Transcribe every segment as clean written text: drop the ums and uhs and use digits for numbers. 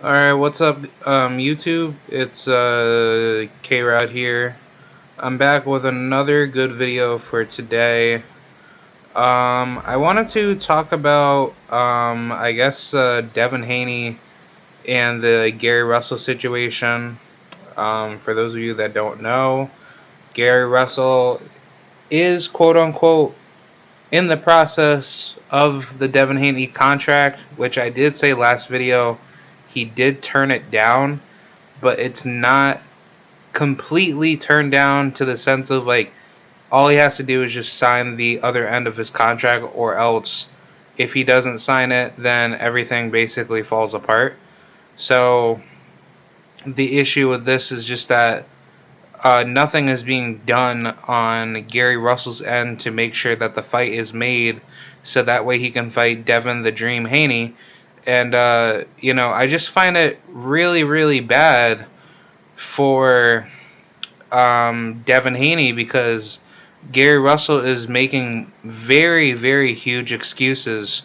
Alright, what's up, YouTube? It's K-Rod here. I'm back with another good video for today. I wanted to talk about, I guess, Devin Haney and the Gary Russell situation. For those of you that don't know, Gary Russell is, quote-unquote, in the process of the Devin Haney contract, which I did say last video. He did turn it down, but it's not completely turned down to the sense of like all he has to do is just sign the other end of his contract, or else if he doesn't sign it, then everything basically falls apart. So the issue with this is just that nothing is being done on Gary Russell's end to make sure that the fight is made so that way he can fight Devin the Dream Haney. And, I just find it really, really bad for Devin Haney because Gary Russell is making very, very huge excuses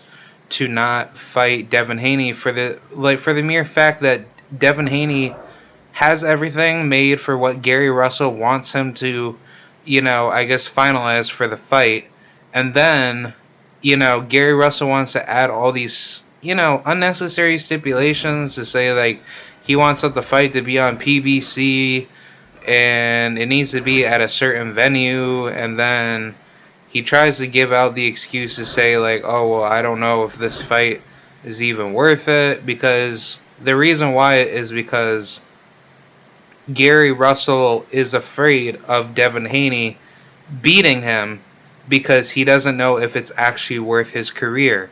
to not fight Devin Haney for the mere fact that Devin Haney has everything made for what Gary Russell wants him to, I guess finalize for the fight. And then, Gary Russell wants to add all these, unnecessary stipulations to say like he wants the fight to be on PBC and it needs to be at a certain venue, and then he tries to give out the excuse to say like, oh well, I don't know if this fight is even worth it, because the reason why is because Gary Russell is afraid of Devin Haney beating him because he doesn't know if it's actually worth his career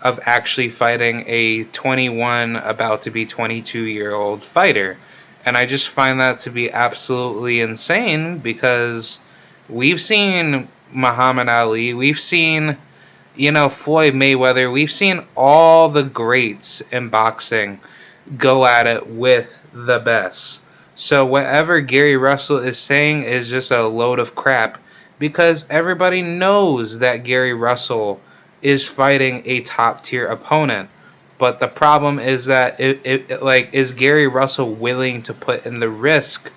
of actually fighting a 21 about to be 22-year-old fighter. And I just find that to be absolutely insane because we've seen Muhammad Ali, we've seen, Floyd Mayweather, we've seen all the greats in boxing go at it with the best. So whatever Gary Russell is saying is just a load of crap because everybody knows that Gary Russell is fighting a top tier opponent. But the problem is that is Gary Russell willing to put in the risk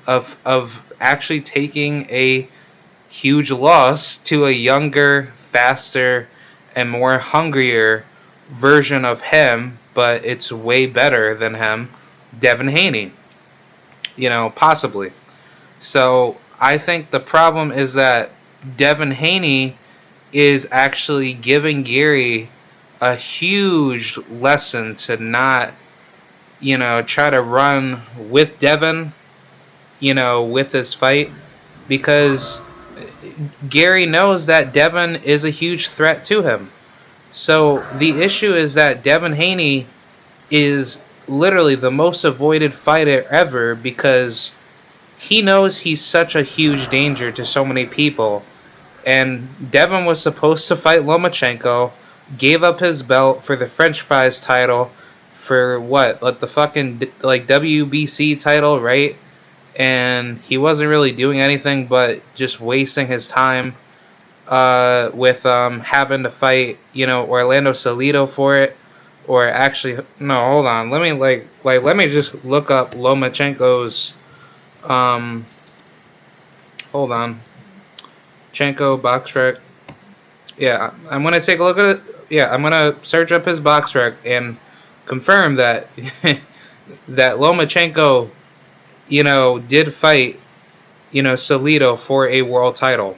of actually taking a huge loss to a younger, faster, and more hungrier version of him, but it's way better than him, Devin Haney. Possibly. So I think the problem is that Devin Haney is actually giving Gary a huge lesson to not, try to run with Devin, with this fight, because Gary knows that Devin is a huge threat to him. So the issue is that Devin Haney is literally the most avoided fighter ever because he knows he's such a huge danger to so many people. And Devin was supposed to fight Lomachenko, gave up his belt for the French fries title for what? Like the fucking WBC title, right? And he wasn't really doing anything but just wasting his time with having to fight, Orlando Salido for it. Or actually, no, hold on. Let me let me just look up Lomachenko's. Hold on. Chenko box rec. Yeah, I'm gonna take a look at it. Yeah, I'm gonna search up his box rec and confirm that that Lomachenko, did fight, Salido for a world title.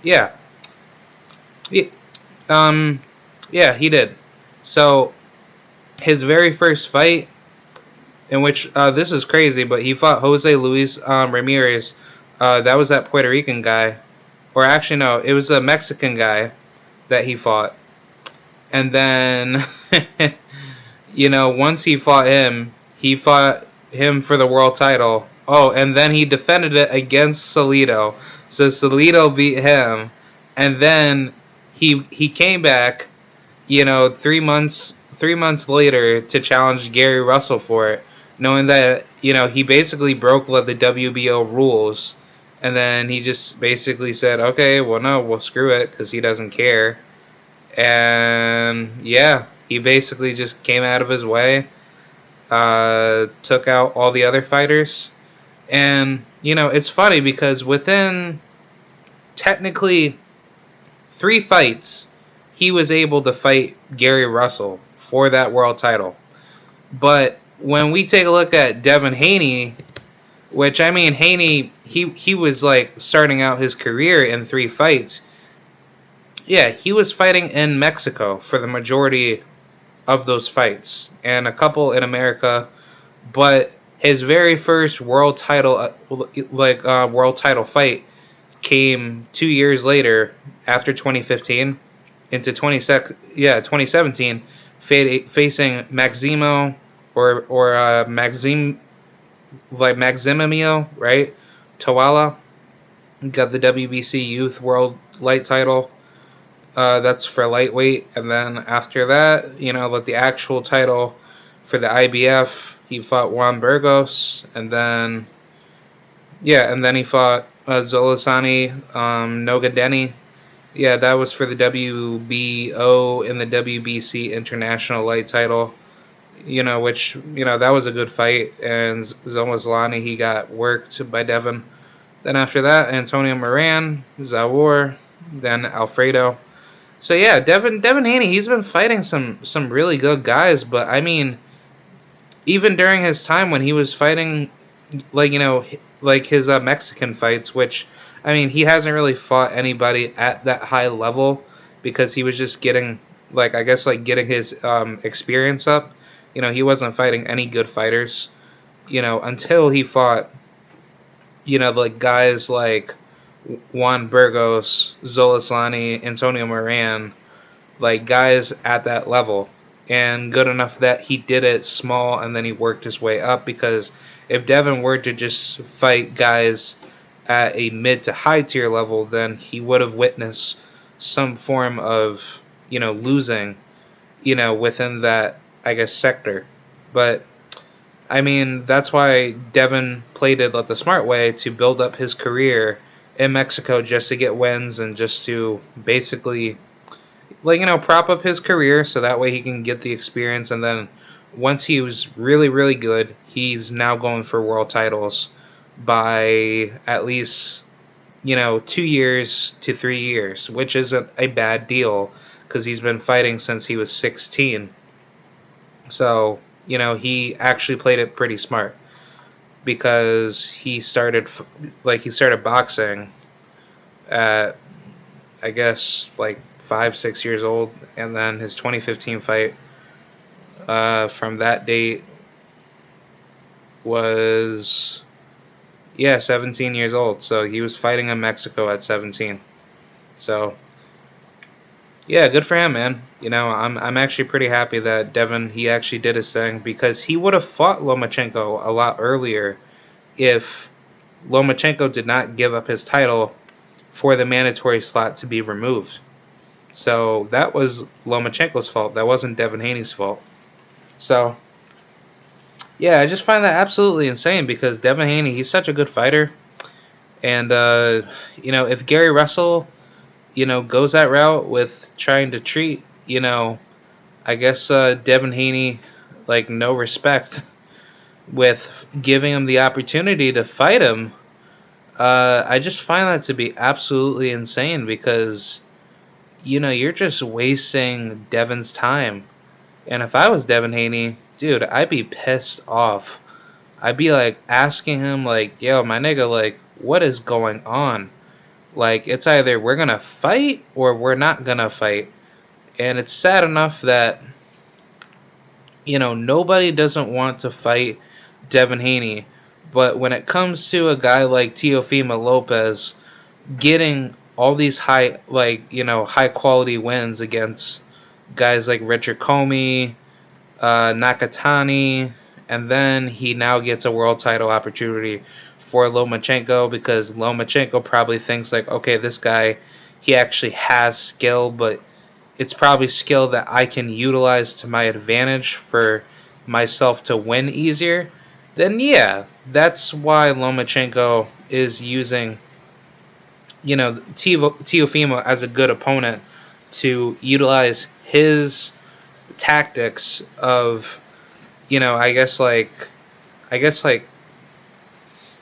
Yeah. Yeah. Yeah, he did. So his very first fight, in which this is crazy, but he fought Jose Luis Ramirez. That was that Puerto Rican guy, or actually no, it was a Mexican guy that he fought. And then, once he fought him for the world title. Oh, and then he defended it against Salido. So Salido beat him, and then he came back, 3 months later to challenge Gary Russell for it, knowing that, he basically broke the WBO rules. And then he just basically said, okay, well, no, well, screw it, because he doesn't care. And, yeah, he basically just came out of his way. took out all the other fighters. And, it's funny because within technically 3 fights, he was able to fight Gary Russell for that world title. But when we take a look at Devin Haney, which, I mean, Haney, he was like starting out his career in 3 fights. Yeah, he was fighting in Mexico for the majority of those fights and a couple in America. But his very first world title, world title fight, came 2 years later, after 2015, into 2017, facing Maximo or Maximimio, right? Tawala got the WBC Youth World Light title. That's for lightweight, and then after that, like the actual title for the IBF, he fought Juan Burgos, and then he fought Zolasani Nogadeni. Yeah, that was for the WBO and the WBC International Light title. Which that was a good fight, and Zolasani, he got worked by Devin. Then after that, Antonio Moran, Zawar, then Alfredo. So yeah, Devin Haney, he's been fighting some really good guys, but I mean, even during his time when he was fighting, like his Mexican fights, which, I mean, he hasn't really fought anybody at that high level because he was just getting, I guess, getting his experience up. He wasn't fighting any good fighters, until he fought, guys like Juan Burgos, Zolaslani, Antonio Moran, guys at that level, and good enough that he did it small and then he worked his way up. Because if Devin were to just fight guys at a mid to high tier level, then he would have witnessed some form of losing within that, I guess, sector. But I mean, that's why Devin played it the smart way, to build up his career in Mexico just to get wins and just to basically, prop up his career so that way he can get the experience. And then once he was really, really good, he's now going for world titles by at least, 2 years to 3 years, which isn't a bad deal because he's been fighting since he was 16. So, he actually played it pretty smart because he started boxing at, I guess, 5-6 years old, and then his 2015 fight from that date was 17 years old. So he was fighting in Mexico at 17. So yeah, good for him, man. I'm actually pretty happy that Devin, he actually did his thing, because he would have fought Lomachenko a lot earlier if Lomachenko did not give up his title for the mandatory slot to be removed. So that was Lomachenko's fault. That wasn't Devin Haney's fault. So yeah, I just find that absolutely insane because Devin Haney, he's such a good fighter. And, if Gary Russell, goes that route with trying to treat, I guess Devin Haney, no respect with giving him the opportunity to fight him, I just find that to be absolutely insane because, you're just wasting Devin's time. And if I was Devin Haney, dude, I'd be pissed off. I'd be asking him, yo, my nigga, what is going on? It's either we're gonna fight or we're not gonna fight. And it's sad enough that, nobody doesn't want to fight Devin Haney. But when it comes to a guy like Teofimo Lopez getting all these high quality wins against guys like Richard Comey, Nakatani, and then he now gets a world title opportunity for Lomachenko because Lomachenko probably thinks okay, this guy, he actually has skill, but it's probably skill that I can utilize to my advantage for myself to win easier. Then yeah, that's why Lomachenko is using, Teofimo as a good opponent to utilize his tactics of, you know, I guess like,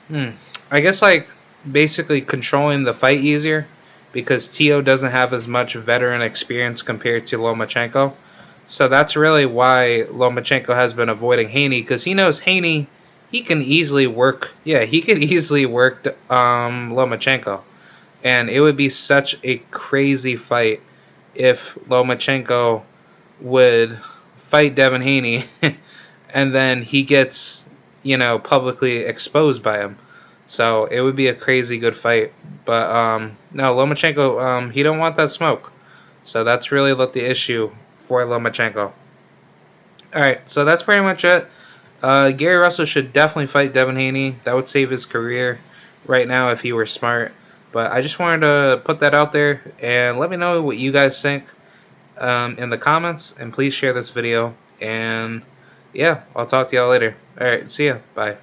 hmm, I guess like basically controlling the fight easier because Tio doesn't have as much veteran experience compared to Lomachenko. So that's really why Lomachenko has been avoiding Haney because he knows Haney, he can easily work. Yeah, he can easily work Lomachenko, and it would be such a crazy fight if Lomachenko would fight Devin Haney and then he gets, you know, publicly exposed by him. So it would be a crazy good fight. But no, Lomachenko, he don't want that smoke. So that's really what the issue for Lomachenko. All right, so that's pretty much it. Gary Russell should definitely fight Devin Haney. That would save his career right now if he were smart. But I just wanted to put that out there and let me know what you guys think in the comments. And please share this video. And yeah, I'll talk to y'all later. All right, see ya. Bye.